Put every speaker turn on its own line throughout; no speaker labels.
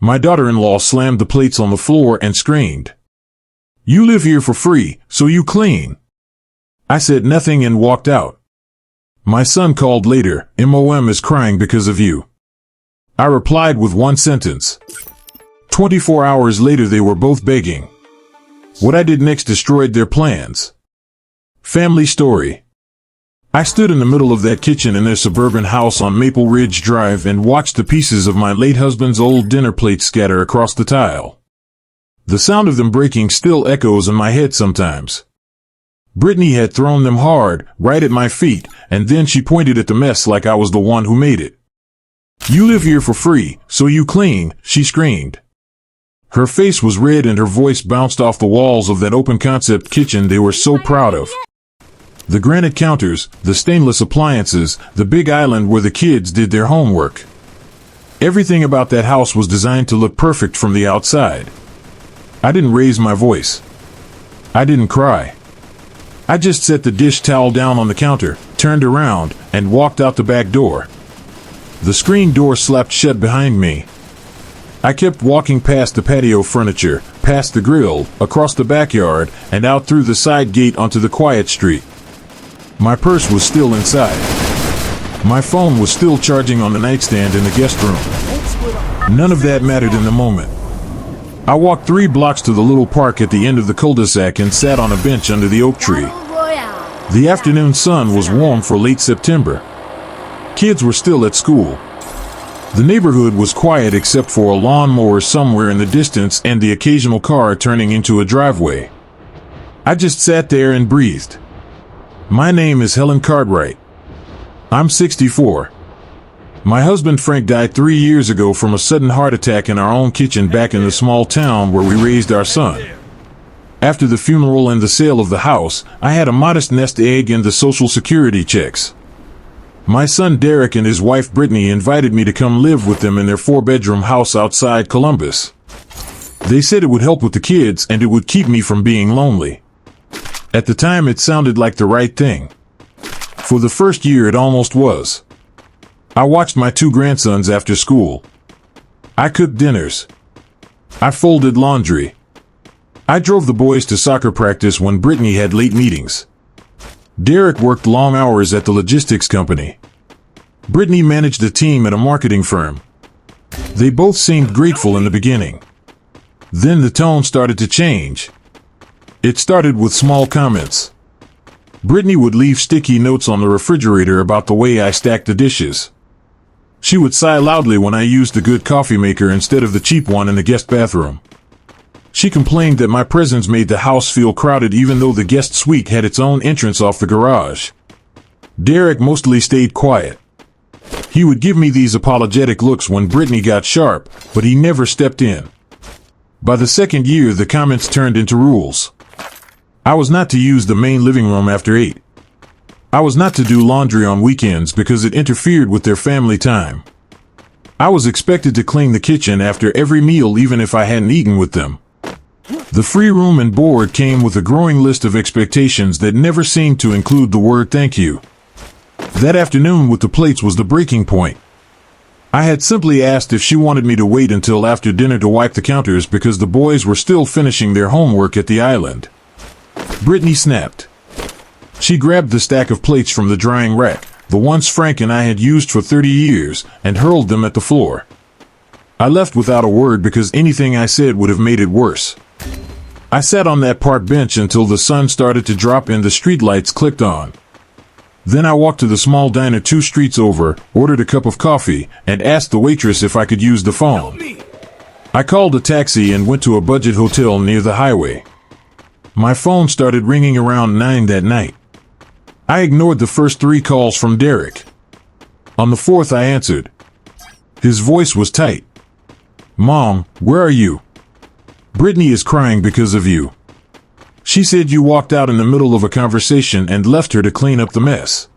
My daughter-in-law slammed the plates on the floor and screamed, "You live here for free, so you clean." I said nothing and walked out. My son called later, "Mom is crying because of you." I replied with one sentence. 24 hours later they were both begging. What I did next destroyed their plans. Family story. I stood in the middle of that kitchen in their suburban house on Maple Ridge Drive and watched the pieces of my late husband's old dinner plates scatter across the tile. The sound of them breaking still echoes in my head sometimes. Brittany had thrown them hard, right at my feet, and then she pointed at the mess like I was the one who made it. "You live here for free, so you clean," she screamed. Her face was red and her voice bounced off the walls of that open-concept kitchen they were so proud of. The granite counters, the stainless appliances, the big island where the kids did their homework. Everything about that house was designed to look perfect from the outside. I didn't raise my voice. I didn't cry. I just set the dish towel down on the counter, turned around, and walked out the back door. The screen door slapped shut behind me. I kept walking past the patio furniture, past the grill, across the backyard, and out through the side gate onto the quiet street. My purse was still inside. My phone was still charging on the nightstand in the guest room. None of that mattered in the moment. I walked 3 blocks to the little park at the end of the cul-de-sac and sat on a bench under the oak tree. The afternoon sun was warm for late September. Kids were still at school. The neighborhood was quiet except for a lawnmower somewhere in the distance and the occasional car turning into a driveway. I just sat there and breathed. My name is Helen Cartwright. I'm 64. My husband Frank died 3 years ago from a sudden heart attack in our own kitchen back in the small town where we raised our son. After the funeral and the sale of the house, I had a modest nest egg and the Social Security checks. My son Derek and his wife Brittany invited me to come live with them in their 4-bedroom house outside Columbus. They said it would help with the kids and it would keep me from being lonely. At the time it sounded like the right thing. For the first year it almost was. I watched my 2 grandsons after school. I cooked dinners. I folded laundry. I drove the boys to soccer practice when Brittany had late meetings. Derek worked long hours at the logistics company. Brittany managed a team at a marketing firm. They both seemed grateful in the beginning. Then the tone started to change. It started with small comments. Brittany would leave sticky notes on the refrigerator about the way I stacked the dishes. She would sigh loudly when I used the good coffee maker instead of the cheap one in the guest bathroom. She complained that my presence made the house feel crowded even though the guest suite had its own entrance off the garage. Derek mostly stayed quiet. He would give me these apologetic looks when Brittany got sharp, but he never stepped in. By the second year, the comments turned into rules. I was not to use the main living room after 8. I was not to do laundry on weekends because it interfered with their family time. I was expected to clean the kitchen after every meal even if I hadn't eaten with them. The free room and board came with a growing list of expectations that never seemed to include the word thank you. That afternoon with the plates was the breaking point. I had simply asked if she wanted me to wait until after dinner to wipe the counters because the boys were still finishing their homework at the island. Brittany snapped. She grabbed the stack of plates from the drying rack, the ones Frank and I had used for 30 years, and hurled them at the floor. I left without a word because anything I said would have made it worse. I sat on that park bench until the sun started to drop and the streetlights clicked on. Then I walked to the small diner 2 streets over, ordered a cup of coffee, and asked the waitress if I could use the phone. I called a taxi and went to a budget hotel near the highway. My phone started ringing around 9 that night. I ignored the first 3 calls from Derek. On the 4th I answered. His voice was tight. "Mom, where are you? Brittany is crying because of you. She said you walked out in the middle of a conversation and left her to clean up the mess.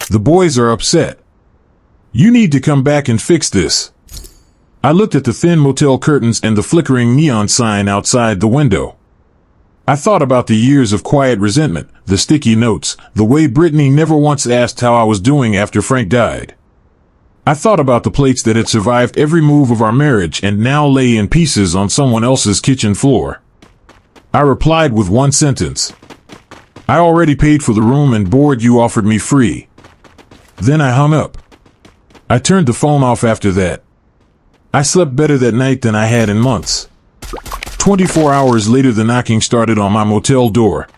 The boys are upset. You need to come back and fix this." I looked at the thin motel curtains and the flickering neon sign outside the window. I thought about the years of quiet resentment, the sticky notes, the way Brittany never once asked how I was doing after Frank died. I thought about the plates that had survived every move of our marriage and now lay in pieces on someone else's kitchen floor. I replied with one sentence. I already paid for the room and board you offered me free. Then I hung up. I turned the phone off after that. I slept better that night than I had in months. 24 hours later, the knocking started on my motel door.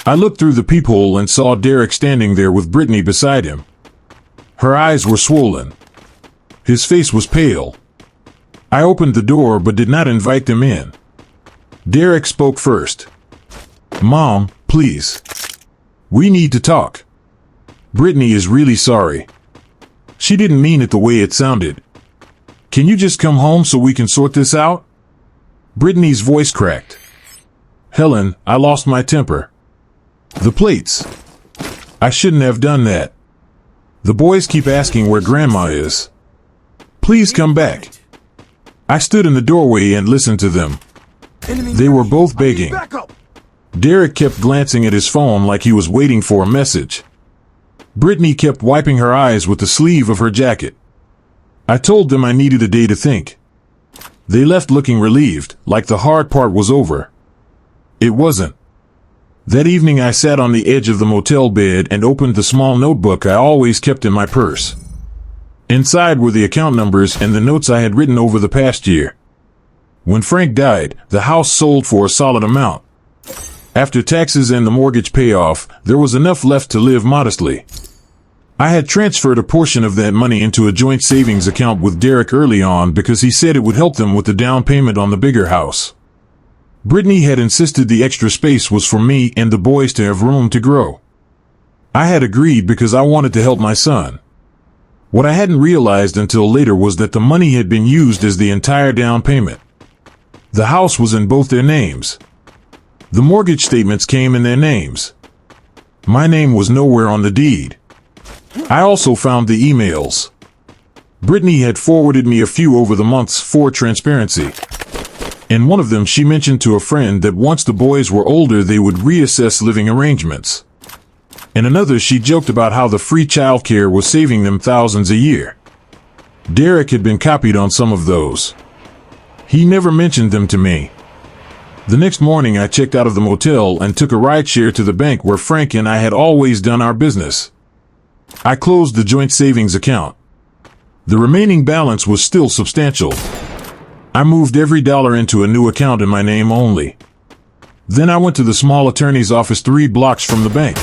I looked through the peephole and saw Derek standing there with Brittany beside him. Her eyes were swollen. His face was pale. I opened the door but did not invite them in. Derek spoke first. Mom, please. We need to talk. Brittany is really sorry. She didn't mean it the way it sounded. Can you just come home so we can sort this out? Brittany's voice cracked. Helen, I lost my temper. The plates. I shouldn't have done that. The boys keep asking where Grandma is. Please come back. I stood in the doorway and listened to them. They were both begging. Derek kept glancing at his phone like he was waiting for a message. Brittany kept wiping her eyes with the sleeve of her jacket. I told them I needed a day to think. They left looking relieved, like the hard part was over. It wasn't. That evening I sat on the edge of the motel bed and opened the small notebook I always kept in my purse. Inside were the account numbers and the notes I had written over the past year. When Frank died, the house sold for a solid amount. After taxes and the mortgage payoff, there was enough left to live modestly. I had transferred a portion of that money into a joint savings account with Derek early on because he said it would help them with the down payment on the bigger house. Brittany had insisted the extra space was for me and the boys to have room to grow. I had agreed because I wanted to help my son. What I hadn't realized until later was that the money had been used as the entire down payment. The house was in both their names. The mortgage statements came in their names. My name was nowhere on the deed. I also found the emails. Brittany had forwarded me a few over the months for transparency. In one of them, she mentioned to a friend that once the boys were older, they would reassess living arrangements. In another, she joked about how the free childcare was saving them thousands a year. Derek had been copied on some of those. He never mentioned them to me. The next morning, I checked out of the motel and took a rideshare to the bank where Frank and I had always done our business. I closed the joint savings account. The remaining balance was still substantial. I moved every dollar into a new account in my name only. Then I went to the small attorney's office 3 blocks from the bank.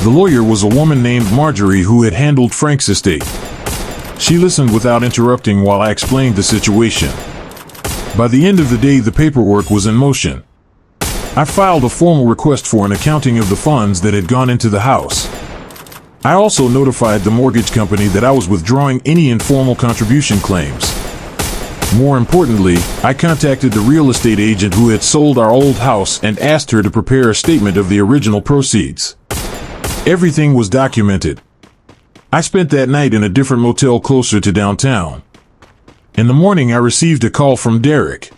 The lawyer was a woman named Marjorie who had handled Frank's estate. She listened without interrupting while I explained the situation. By the end of the day, the paperwork was in motion. I filed a formal request for an accounting of the funds that had gone into the house. I also notified the mortgage company that I was withdrawing any informal contribution claims. More importantly, I contacted the real estate agent who had sold our old house and asked her to prepare a statement of the original proceeds. Everything was documented. I spent that night in a different motel closer to downtown. In the morning, I received a call from Derek.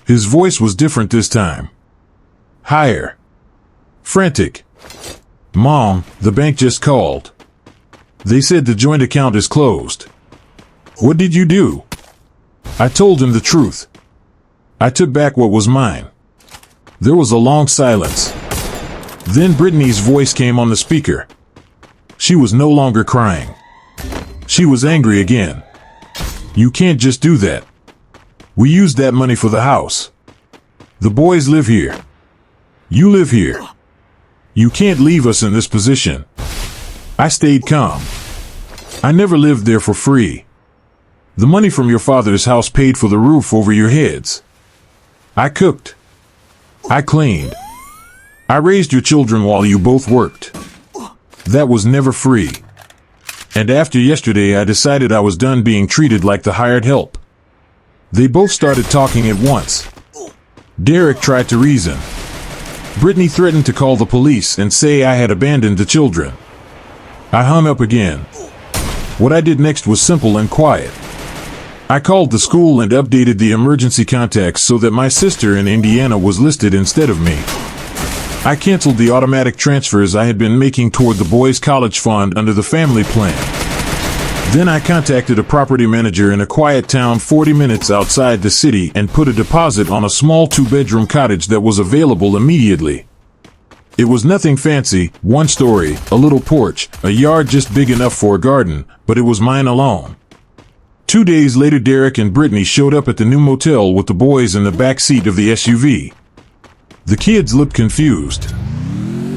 His voice was different this time. Higher. Frantic. Mom, the bank just called. They said the joint account is closed. What did you do? I told him the truth. I took back what was mine. There was a long silence. Then Brittany's voice came on the speaker. She was no longer crying. She was angry again. You can't just do that. We used that money for the house. The boys live here. You live here. You can't leave us in this position. I stayed calm. I never lived there for free. The money from your father's house paid for the roof over your heads. I cooked. I cleaned. I raised your children while you both worked. That was never free. And after yesterday, I decided I was done being treated like the hired help. They both started talking at once. Derek tried to reason. Brittany threatened to call the police and say I had abandoned the children. I hung up again. What I did next was simple and quiet. I called the school and updated the emergency contacts so that my sister in Indiana was listed instead of me. I canceled the automatic transfers I had been making toward the boys' college fund under the family plan. Then I contacted a property manager in a quiet town 40 minutes outside the city and put a deposit on a small 2-bedroom cottage that was available immediately. It was nothing fancy, 1 story, a little porch, a yard just big enough for a garden, but it was mine alone. 2 days later, Derek and Brittany showed up at the new motel with the boys in the back seat of the SUV. The kids looked confused.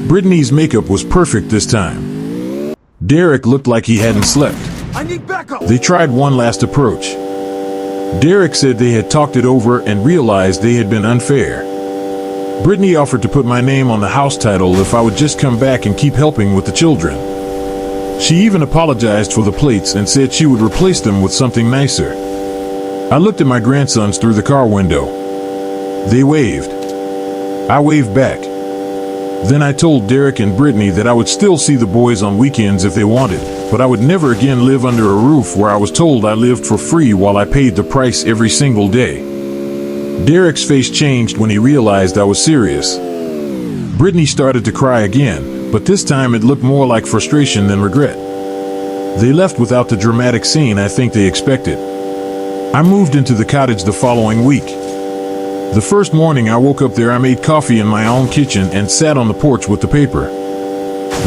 Brittany's makeup was perfect this time. Derek looked like he hadn't slept.
I need backup.
They tried one last approach. Derek said they had talked it over and realized they had been unfair. Brittany offered to put my name on the house title if I would just come back and keep helping with the children. She even apologized for the plates and said she would replace them with something nicer. I looked at my grandsons through the car window. They waved. I waved back. Then I told Derek and Brittany that I would still see the boys on weekends if they wanted, but I would never again live under a roof where I was told I lived for free while I paid the price every single day. Derek's face changed when he realized I was serious. Brittany started to cry again, but this time it looked more like frustration than regret. They left without the dramatic scene I think they expected. I moved into the cottage the following week. The first morning I woke up there, I made coffee in my own kitchen and sat on the porch with the paper.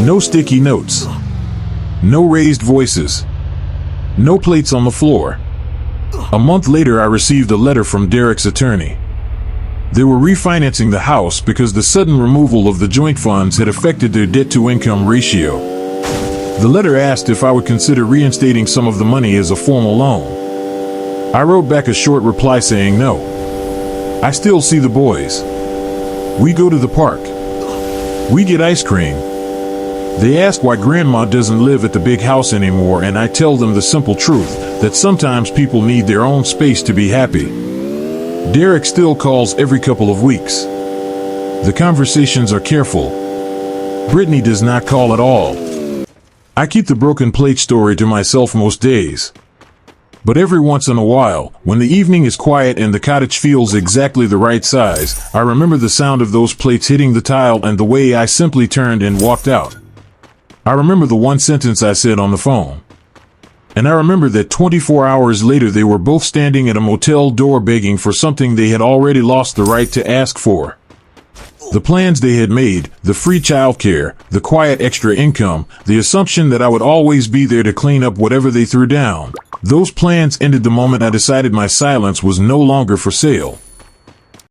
No sticky notes. No raised voices. No plates on the floor. A month later I received a letter from Derek's attorney. They were refinancing the house because the sudden removal of the joint funds had affected their debt-to-income ratio. The letter asked if I would consider reinstating some of the money as a formal loan. I wrote back a short reply saying no. I still see the boys. We go to the park. We get ice cream. They ask why Grandma doesn't live at the big house anymore, and I tell them the simple truth, that sometimes people need their own space to be happy. Derek still calls every couple of weeks. The conversations are careful. Brittany does not call at all. I keep the broken plate story to myself most days. But every once in a while, when the evening is quiet and the cottage feels exactly the right size, I remember the sound of those plates hitting the tile and the way I simply turned and walked out. I remember the one sentence I said on the phone. And I remember that 24 hours later they were both standing at a motel door begging for something they had already lost the right to ask for. The plans they had made, the free childcare, the quiet extra income, the assumption that I would always be there to clean up whatever they threw down. Those plans ended the moment I decided my silence was no longer for sale.